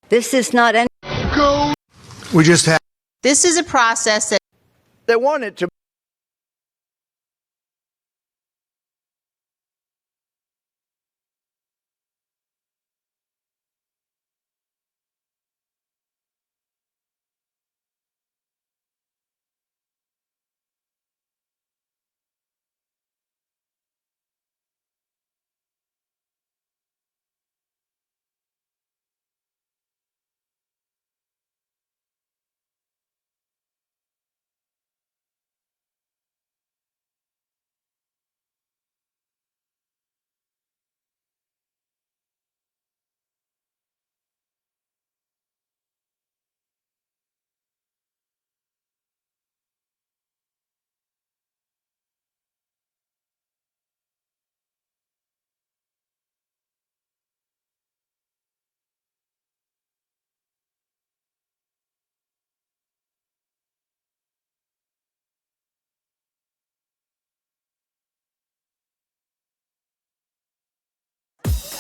This is not any. We just had. This is a process that They want it to.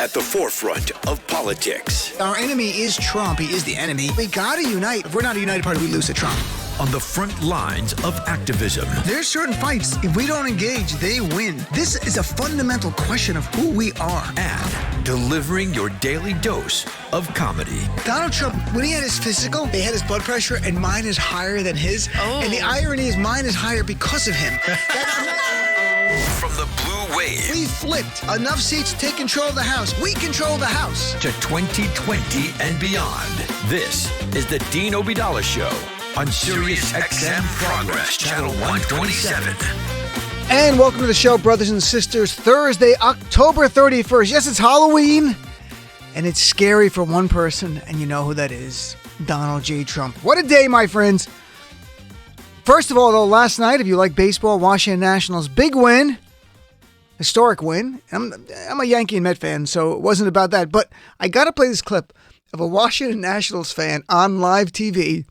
At the forefront of politics. Our enemy is Trump. He is the enemy. We gotta unite. If we're not a united party, we lose to Trump. On the front lines of activism. There's certain fights. If we don't engage, they win. This is a fundamental question of who we are. And delivering your daily dose of comedy. Donald Trump, when he had his physical, they had his blood pressure, and mine is higher than his. Oh. And the irony is mine is higher because of him. From the blue wave. We flipped. Enough seats to take control of the House. We control the House. To 2020 and beyond. This is the Dean Obeidallah Show on Sirius XM Progress, Channel 127. And welcome to the show, brothers and sisters. Thursday, October 31st. Yes, it's Halloween. And it's scary for one person, and you know who that is. Donald J. Trump. What a day, my friends. First of all, though, last night, if you like baseball, Washington Nationals, big win. Historic win. I'm a Yankee and Met fan, so it wasn't about that. But I got to play this clip of a Washington Nationals fan on live TV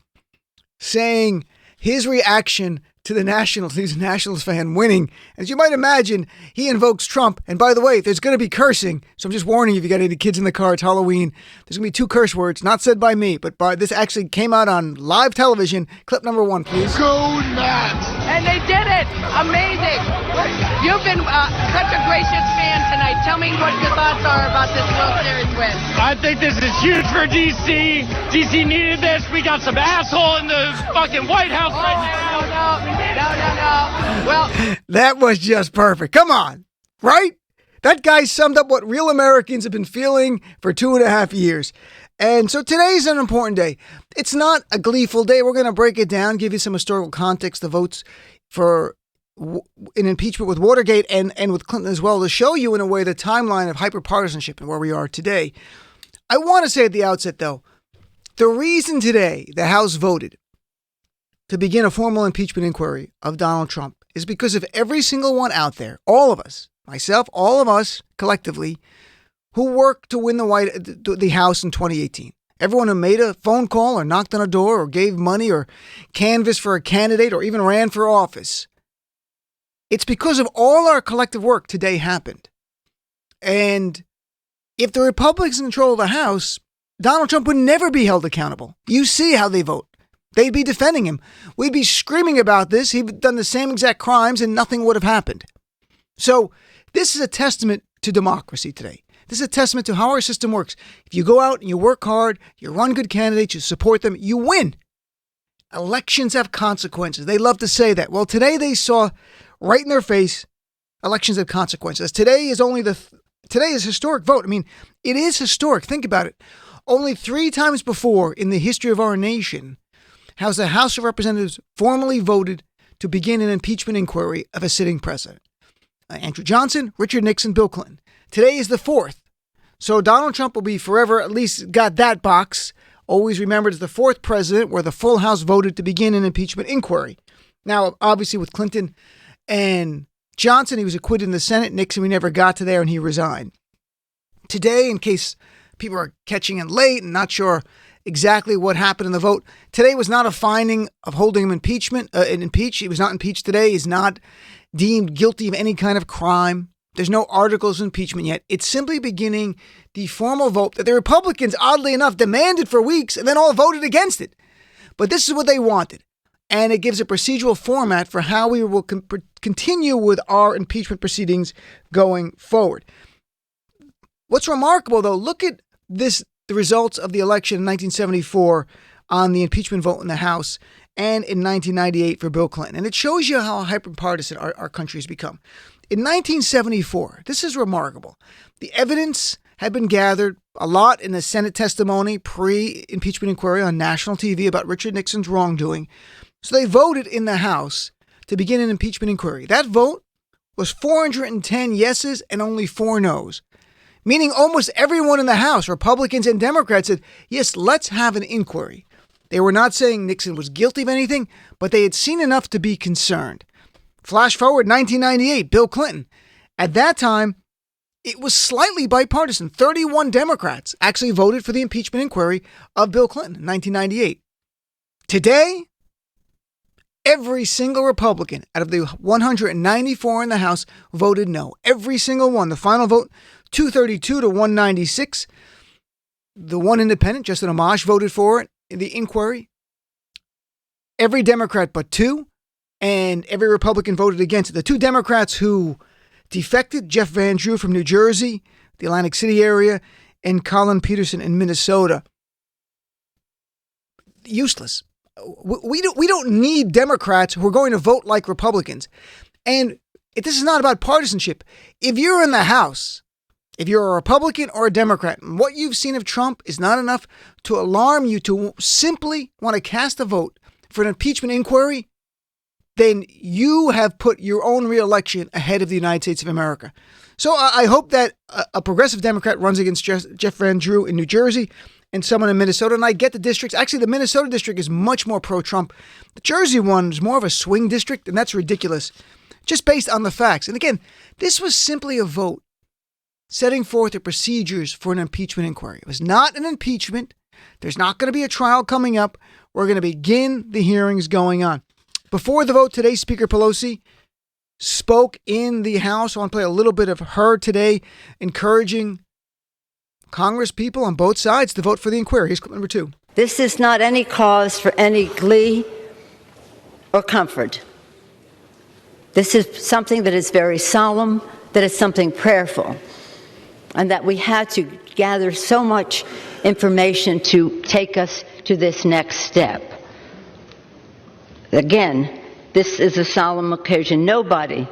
saying his reaction to the Nationals. He's a Nationals fan winning. As you might imagine, he invokes Trump. And by the way, there's going to be cursing. So I'm just warning you, if you got any kids in the car, it's Halloween. There's going to be 2 curse words, not said by me, but this actually came out on live television. Clip number 1, please. Go Nats! And they did it. Amazing. You've been such a gracious fan tonight. Tell me what your thoughts are about this World Series win. I think this is huge for DC. DC needed this. We got some asshole in the fucking White House right now. No. Well, that was just perfect. Come on. Right? That guy summed up what real Americans have been feeling for 2.5 years. And so today's an important day. It's not a gleeful day. We're going to break it down, give you some historical context, the votes for an impeachment with Watergate and with Clinton as well, to show you in a way the timeline of hyperpartisanship and where we are today. I want to say at the outset, though, the reason today the House voted to begin a formal impeachment inquiry of Donald Trump is because of every single one out there, all of us, myself, all of us collectively, who worked to win the House in 2018. Everyone who made a phone call or knocked on a door or gave money or canvassed for a candidate or even ran for office. It's because of all our collective work today happened. And if the Republicans control the House, Donald Trump would never be held accountable. You see how they vote. They'd be defending him. We'd be screaming about this. He'd done the same exact crimes and nothing would have happened. So this is a testament to democracy today. This is a testament to how our system works. If you go out and you work hard, you run good candidates, you support them, you win. Elections have consequences. They love to say that. Well, today they saw right in their face, elections have consequences. Today is a historic vote. I mean, it is historic. Think about it. Only 3 times before in the history of our nation has the House of Representatives formally voted to begin an impeachment inquiry of a sitting president. Andrew Johnson, Richard Nixon, Bill Clinton. Today is the 4th. So Donald Trump will be forever, at least got that box, always remembered as the 4th president where the full House voted to begin an impeachment inquiry. Now, obviously with Clinton and Johnson, he was acquitted in the Senate. Nixon, we never got to there and he resigned. Today, in case people are catching in late and not sure exactly what happened in the vote, today was not a finding of holding him impeached. He was not impeached today. He's not deemed guilty of any kind of crime. There's no articles of impeachment yet. It's simply beginning the formal vote that the Republicans, oddly enough, demanded for weeks and then all voted against it. But this is what they wanted. And it gives a procedural format for how we will continue with our impeachment proceedings going forward. What's remarkable, though, look at the results of the election in 1974 on the impeachment vote in the House and in 1998 for Bill Clinton. And it shows you how hyperpartisan our country has become. In 1974, this is remarkable. The evidence had been gathered a lot in the Senate testimony pre-impeachment inquiry on national TV about Richard Nixon's wrongdoing. So they voted in the House to begin an impeachment inquiry. That vote was 410 yeses and only 4 noes, meaning almost everyone in the House, Republicans and Democrats, said, yes, let's have an inquiry. They were not saying Nixon was guilty of anything, but they had seen enough to be concerned. Flash forward 1998, Bill Clinton. At that time, it was slightly bipartisan. 31 Democrats actually voted for the impeachment inquiry of Bill Clinton in 1998. Today, every single Republican out of the 194 in the House voted no. Every single one. The final vote, 232 to 196. The one independent, Justin Amash, voted for it in the inquiry. Every Democrat but 2. And every Republican voted against it. The 2 Democrats who defected, Jeff Van Drew from New Jersey, the Atlantic City area, and Colin Peterson in Minnesota. Useless. We don't need Democrats who are going to vote like Republicans. And this is not about partisanship. If you're in the House, if you're a Republican or a Democrat, and what you've seen of Trump is not enough to alarm you to simply want to cast a vote for an impeachment inquiry, then you have put your own reelection ahead of the United States of America. So I hope that a progressive Democrat runs against Jeff Van Drew in New Jersey and someone in Minnesota. And I get the districts. Actually, the Minnesota district is much more pro-Trump. The Jersey one is more of a swing district, and that's ridiculous, just based on the facts. And again, this was simply a vote setting forth the procedures for an impeachment inquiry. It was not an impeachment. There's not going to be a trial coming up. We're going to begin the hearings going on. Before the vote today, Speaker Pelosi spoke in the House. I want to play a little bit of her today, encouraging Congress people on both sides to vote for the inquiry. Here's clip number 2. This is not any cause for any glee or comfort. This is something that is very solemn, that is something prayerful, and that we had to gather so much information to take us to this next step. Again, this is a solemn occasion. Nobody,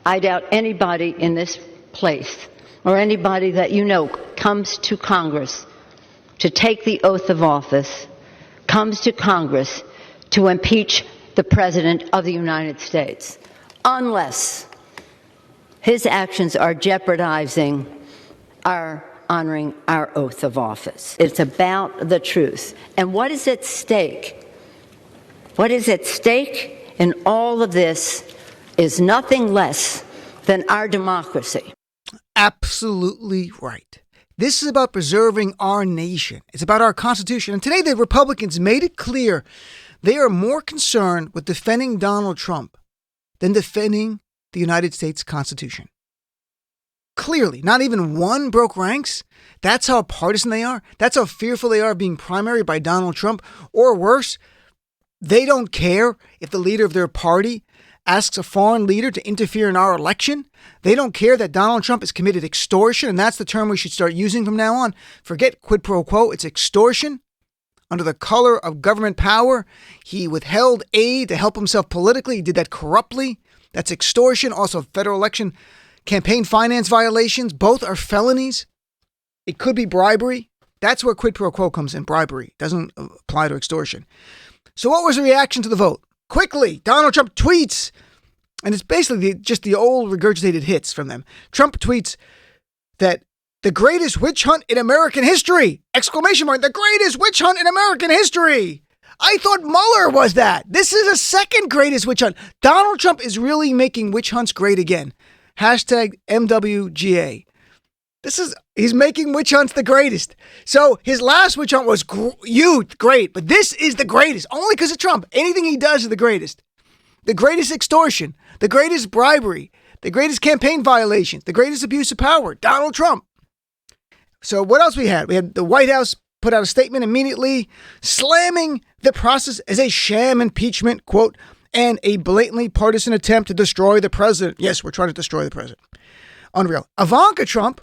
I doubt anybody in this place or anybody that you know comes to Congress to take the oath of office, comes to Congress to impeach the President of the United States, unless his actions are jeopardizing our honoring our oath of office. It's about the truth. And what is at stake? What is at stake in all of this is nothing less than our democracy. Absolutely right. This is about preserving our nation. It's about our Constitution. And today the Republicans made it clear they are more concerned with defending Donald Trump than defending the United States Constitution. Clearly, not even one broke ranks. That's how partisan they are. That's how fearful they are of being primaried by Donald Trump. Or worse, they don't care if the leader of their party asks a foreign leader to interfere in our election. They don't care that Donald Trump has committed extortion, and that's the term we should start using from now on. Forget quid pro quo. It's extortion. Under the color of government power, he withheld aid to help himself politically. He did that corruptly. That's extortion. Also, federal election campaign finance violations. Both are felonies. It could be bribery. That's where quid pro quo comes in, bribery. It doesn't apply to extortion. So what was the reaction to the vote? Quickly, Donald Trump tweets, and it's basically just the old regurgitated hits from them. Trump tweets that the greatest witch hunt in American history! Exclamation mark, the greatest witch hunt in American history! I thought Mueller was that. This is a second greatest witch hunt. Donald Trump is really making witch hunts great again. Hashtag MWGA. He's making witch hunts the greatest. So his last witch hunt was huge, great, but this is the greatest, only because of Trump. Anything he does is the greatest. The greatest extortion, the greatest bribery, the greatest campaign violation, the greatest abuse of power, Donald Trump. So what else we had? We had the White House put out a statement immediately slamming the process as a sham impeachment, quote, and a blatantly partisan attempt to destroy the president. Yes, we're trying to destroy the president. Unreal. Ivanka Trump,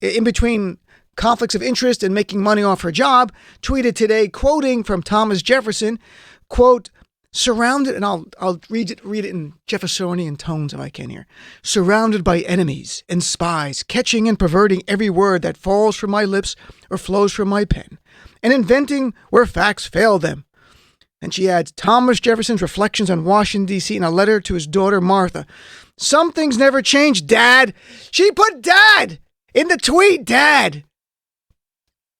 in between conflicts of interest and making money off her job, tweeted today, quoting from Thomas Jefferson, quote, surrounded, and I'll read it in Jeffersonian tones if I can here. Surrounded by enemies and spies, catching and perverting every word that falls from my lips or flows from my pen, and inventing where facts fail them. And she adds Thomas Jefferson's reflections on Washington, D.C. in a letter to his daughter, Martha. Some things never change, Dad. She put Dad in the tweet, Dad.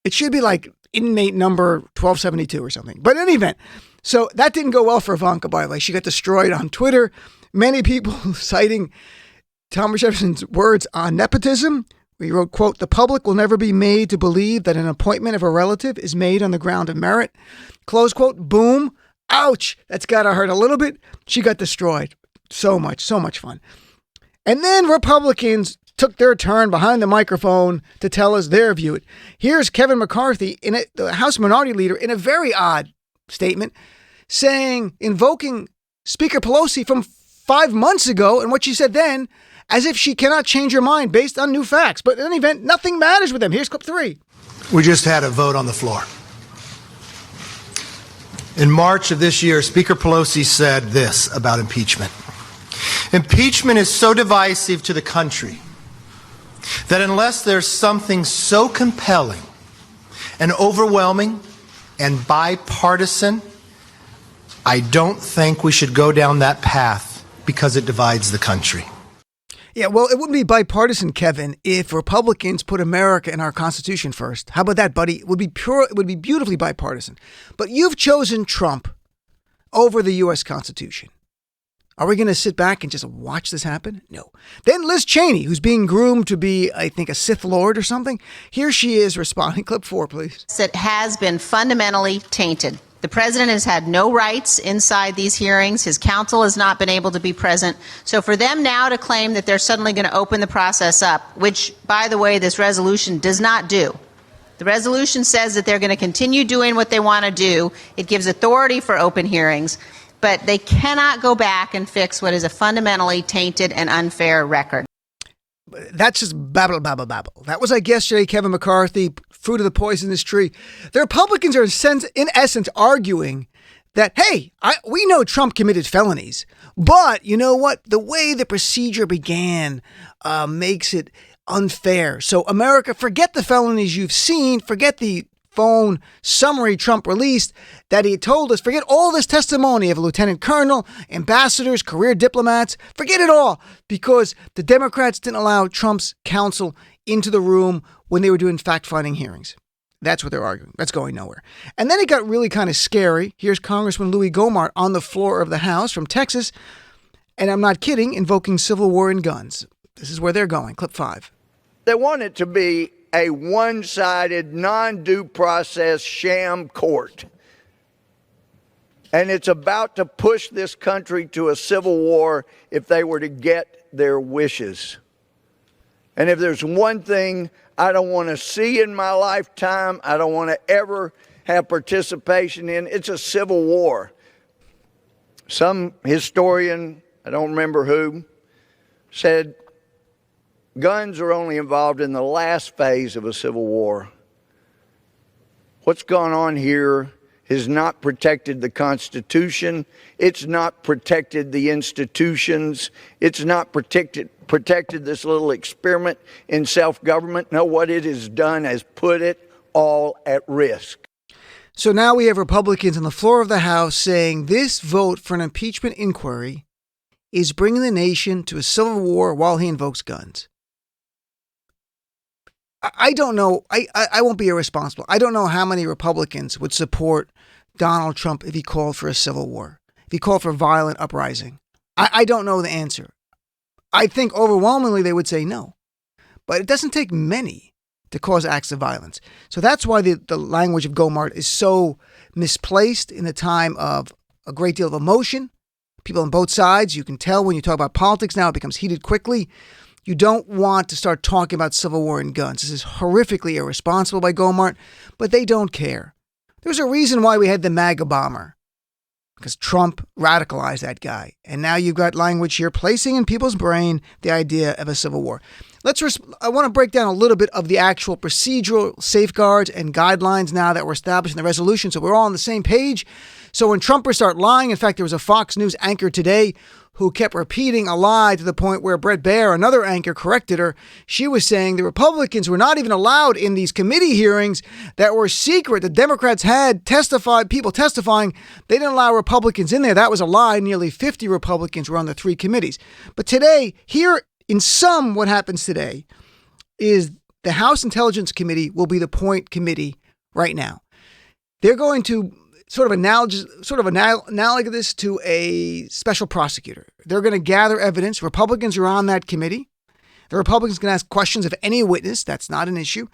It should be like inmate number 1272 or something. But in any event, so that didn't go well for Ivanka, by the way. She got destroyed on Twitter. Many people citing Thomas Jefferson's words on nepotism. He wrote, quote, the public will never be made to believe that an appointment of a relative is made on the ground of merit. Close quote. Boom. Ouch. That's got to hurt a little bit. She got destroyed. So much fun. And then Republicans took their turn behind the microphone to tell us their view. Here's Kevin McCarthy, the House Minority Leader, in a very odd statement, invoking Speaker Pelosi from 5 months ago and what she said then, as if she cannot change her mind based on new facts. But in any event, nothing matters with them. Here's clip 3. We just had a vote on the floor. In March of this year, Speaker Pelosi said this about impeachment. Impeachment is so divisive to the country that unless there's something so compelling and overwhelming and bipartisan, I don't think we should go down that path because it divides the country. Yeah, well, it wouldn't be bipartisan, Kevin, if Republicans put America and our Constitution first. How about that, buddy? It would be beautifully bipartisan. But you've chosen Trump over the U.S. Constitution. Are we going to sit back and just watch this happen? No. Then Liz Cheney, who's being groomed to be, I think, a Sith Lord or something. Here she is responding. Clip 4, please. It has been fundamentally tainted. The president has had no rights inside these hearings. His counsel has not been able to be present. So for them now to claim that they're suddenly going to open the process up, which, by the way, this resolution does not do. The resolution says that they're going to continue doing what they want to do. It gives authority for open hearings. But they cannot go back and fix what is a fundamentally tainted and unfair record. That's just babble, babble, babble. That was like yesterday, Kevin McCarthy, fruit of the poisonous tree. The Republicans are in essence arguing that, hey, we know Trump committed felonies, but you know what? The way the procedure began makes it unfair. So America, forget the felonies you've seen, forget the phone summary Trump released that he told us, forget all this testimony of a lieutenant colonel, ambassadors, career diplomats, forget it all, because the Democrats didn't allow Trump's counsel into the room when they were doing fact-finding hearings. That's what they're arguing. That's going nowhere. And then it got really kind of scary. Here's Congressman Louis Gohmert on the floor of the House from Texas, and I'm not kidding, invoking civil war and guns. This is where they're going. Clip 5. They want it to be a one-sided, non-due process sham court. And it's about to push this country to a civil war if they were to get their wishes. And if there's one thing I don't want to see in my lifetime, I don't want to ever have participation in, it's a civil war. Some historian, I don't remember who, said guns are only involved in the last phase of a civil war. What's gone on here has not protected the Constitution. It's not protected the institutions. It's not protected this little experiment in self-government. No, what it has done has put it all at risk. So now we have Republicans on the floor of the House saying this vote for an impeachment inquiry is bringing the nation to a civil war while he invokes guns. I don't know. I won't be irresponsible. I don't know how many Republicans would support Donald Trump if he called for a civil war, if he called for violent uprising. I don't know the answer. I think overwhelmingly they would say no. But it doesn't take many to cause acts of violence. So that's why the language of Gohmert is so misplaced in a time of a great deal of emotion people on both sides. You can tell when you talk about politics now, it becomes heated quickly. You don't want to start talking about civil war and guns. This is horrifically irresponsible by Gohmert, but they don't care. There's a reason why we had the MAGA bomber, because Trump radicalized that guy. And now you've got language here placing in people's brain the idea of a civil war. I want to break down a little bit of the actual procedural safeguards and guidelines now that were established in the resolution, so we're all on the same page. So when Trumpers start lying, in fact, there was a Fox News anchor today who kept repeating a lie to the point where Bret Baier, another anchor, corrected her. She was saying the Republicans were not even allowed in these committee hearings that were secret. The Democrats had people testifying. They didn't allow Republicans in there. That was a lie. Nearly 50 Republicans were on the 3 committees. But today, here in sum, what happens today is the House Intelligence Committee will be the point committee right now. They're going to sort of analogous to a special prosecutor. They're going to gather evidence. Republicans are on that committee. The Republicans can ask questions of any witness. That's not an issue.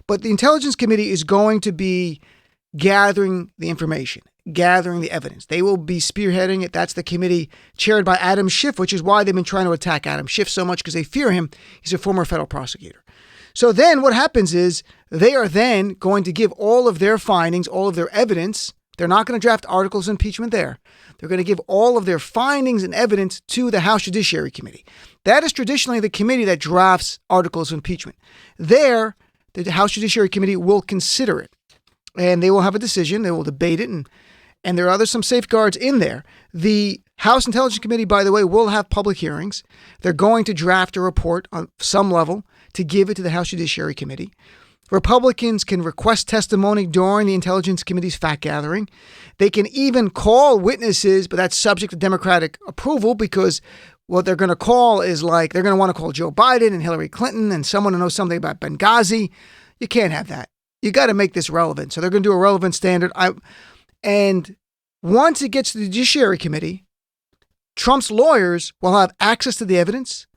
But the Intelligence Committee is going to be gathering the information, gathering the evidence. They will be spearheading it. That's the committee chaired by Adam Schiff, which is why they've been trying to attack Adam Schiff so much, because they fear him. He's a former federal prosecutor. So then what happens is they are then going to give all of their findings, all of their evidence. They're not going to draft articles of impeachment there. They're going to give all of their findings and evidence to the House Judiciary Committee. That is traditionally the committee that drafts articles of impeachment. There, the House Judiciary Committee will consider it, and they will have a decision. They will debate it, and there are some safeguards in there. The House Intelligence Committee, by the way, will have public hearings. They're going to draft a report on some level to give it to the House Judiciary Committee. Republicans can request testimony during the Intelligence Committee's fact gathering. They can even call witnesses, but that's subject to Democratic approval, because what they're going to call is they're going to want to call Joe Biden and Hillary Clinton and someone who knows something about Benghazi. You can't have that. You got to make this relevant. So they're going to do a relevant standard. And once it gets to the Judiciary Committee, Trump's lawyers will have access to the evidence.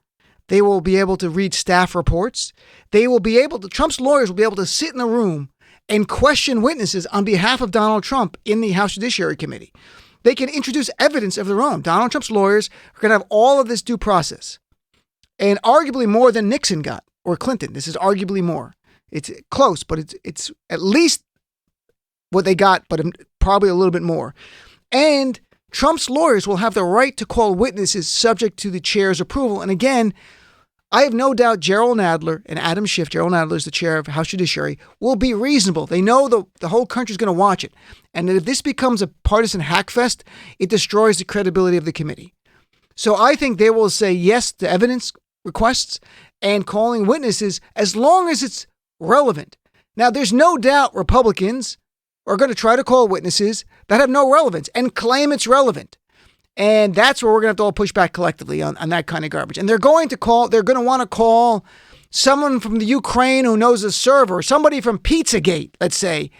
They will be able to read staff reports. Trump's lawyers will be able to sit in the room and question witnesses on behalf of Donald Trump in the House Judiciary Committee. They can introduce evidence of their own. Donald Trump's lawyers are going to have all of this due process, and arguably more than Nixon got or Clinton. This is arguably more. It's close, but it's at least what they got, but probably a little bit more. And Trump's lawyers will have the right to call witnesses subject to the chair's approval. And again, I have no doubt Jerrold Nadler and Adam Schiff, Jerrold Nadler is the chair of House Judiciary, will be reasonable. They know the whole country is going to watch it. And that if this becomes a partisan hackfest, it destroys the credibility of the committee. So I think they will say yes to evidence requests and calling witnesses as long as it's relevant. Now, there's no doubt Republicans are going to try to call witnesses that have no relevance and claim it's relevant. And that's where we're going to have to all push back collectively on that kind of garbage. And they're going to want to call someone from the Ukraine who knows a server, somebody from Pizzagate, let's say,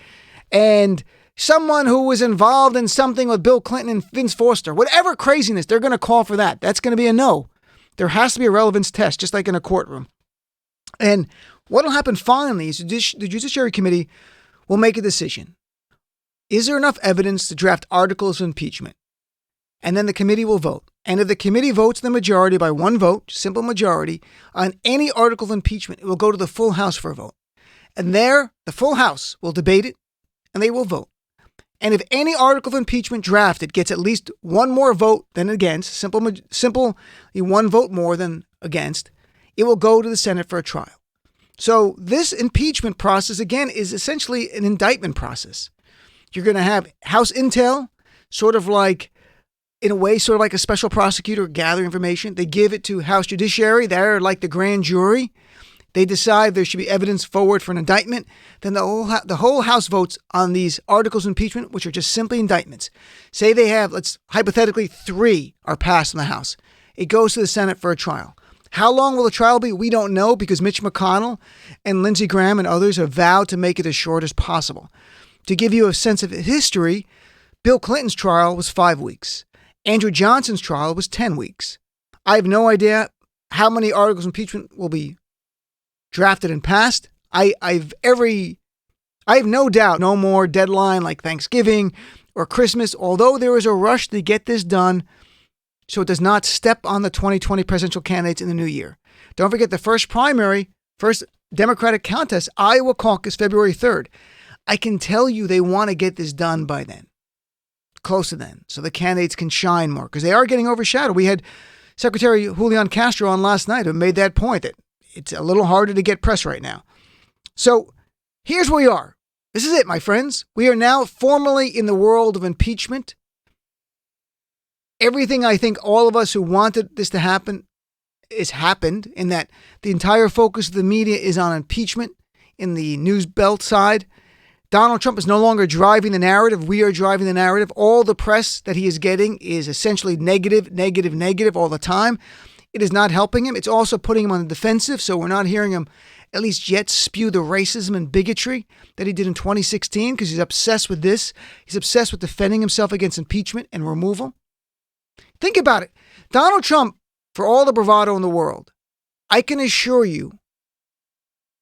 and someone who was involved in something with Bill Clinton and Vince Foster. Whatever craziness, they're going to call for that. That's going to be a no. There has to be a relevance test, just like in a courtroom. And what will happen finally is the Judiciary Committee will make a decision. Is there enough evidence to draft articles of impeachment? And then the committee will vote. And if the committee votes the majority by one vote, simple majority, on any article of impeachment, it will go to the full House for a vote. And there, the full House will debate it, and they will vote. And if any article of impeachment drafted gets at least one more vote than against, simply one vote more than against, it will go to the Senate for a trial. So this impeachment process, again, is essentially an indictment process. You're going to have House Intel, in a way, sort of like a special prosecutor gather information. They give it to House Judiciary. They're like the grand jury. They decide there should be evidence forward for an indictment. Then the whole House votes on these articles of impeachment, which are just simply indictments. Say they have, hypothetically, 3 are passed in the House. It goes to the Senate for a trial. How long will the trial be? We don't know, because Mitch McConnell and Lindsey Graham and others have vowed to make it as short as possible. To give you a sense of history, Bill Clinton's trial was 5 weeks. Andrew Johnson's trial was 10 weeks. I have no idea how many articles of impeachment will be drafted and passed. I have no doubt no more deadline like Thanksgiving or Christmas. Although there is a rush to get this done, so it does not step on the 2020 presidential candidates in the new year. Don't forget the first Democratic contest, Iowa caucus, February 3rd. I can tell you they want to get this done by then, close to then, so the candidates can shine more, because they are getting overshadowed. We had Secretary Julian Castro on last night who made that point that it's a little harder to get press right now. So here's where we are. This is it, my friends. We are now formally in the world of impeachment. Everything I think all of us who wanted this to happen has happened, in that the entire focus of the media is on impeachment in the news belt side. Donald Trump is no longer driving the narrative. We are driving the narrative. All the press that he is getting is essentially negative all the time. It is not helping him. It's also putting him on the defensive, so we're not hearing him, at least yet, spew the racism and bigotry that he did in 2016, because he's obsessed with this. He's obsessed with defending himself against impeachment and removal. Think about it. Donald Trump, for all the bravado in the world, I can assure you,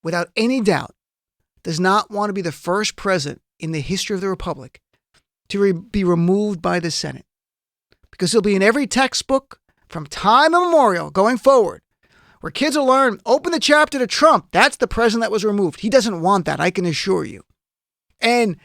without any doubt, does not want to be the first president in the history of the Republic to be removed by the Senate. Because he'll be in every textbook from time immemorial going forward, where kids will learn, open the chapter to Trump. That's the president that was removed. He doesn't want that, I can assure you. And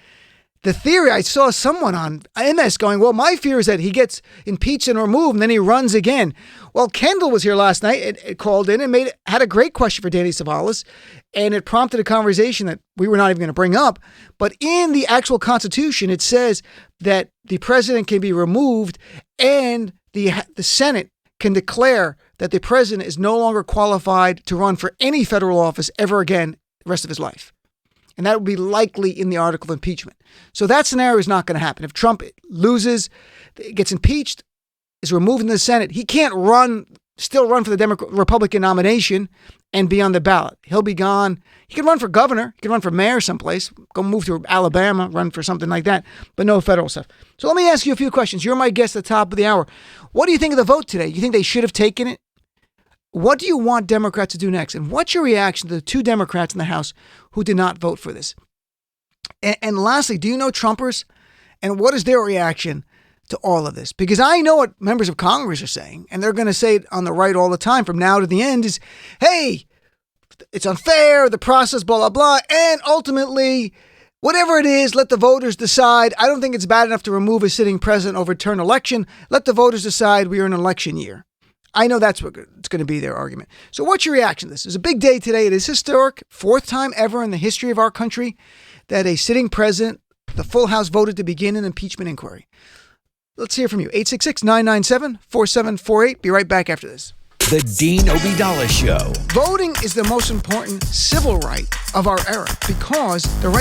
the theory, I saw someone on MS going, well, my fear is that he gets impeached and removed and then he runs again. Well, Kendall was here last night. It called in and had a great question for Danny Savalas, and it prompted a conversation that we were not even going to bring up. But in the actual Constitution, it says that the president can be removed and the Senate can declare that the president is no longer qualified to run for any federal office ever again the rest of his life. And that would be likely in the article of impeachment. So that scenario is not going to happen. If Trump loses, gets impeached, is removed in the Senate, he can't still run for the Republican nomination and be on the ballot. He'll be gone. He can run for governor. He can run for mayor someplace. Go move to Alabama, run for something like that, but no federal stuff. So let me ask you a few questions. You're my guest at the top of the hour. What do you think of the vote today? You think they should have taken it? What do you want Democrats to do next? And what's your reaction to the two Democrats in the House who did not vote for this? And lastly, do you know Trumpers? And what is their reaction to all of this? Because I know what members of Congress are saying, and they're going to say it on the right all the time from now to the end is, hey, it's unfair, the process, blah, blah, blah. And ultimately, whatever it is, let the voters decide. I don't think it's bad enough to remove a sitting president, overturn election. Let the voters decide. We are in an election year. I know that's what it's going to be their argument. So what's your reaction to this? It's a big day today. It is historic. Fourth time ever in the history of our country that a sitting president, the full House, voted to begin an impeachment inquiry. Let's hear from you. 866-997-4748. Be right back after this. The Dean Obeidallah Show. Voting is the most important civil right of our era because the right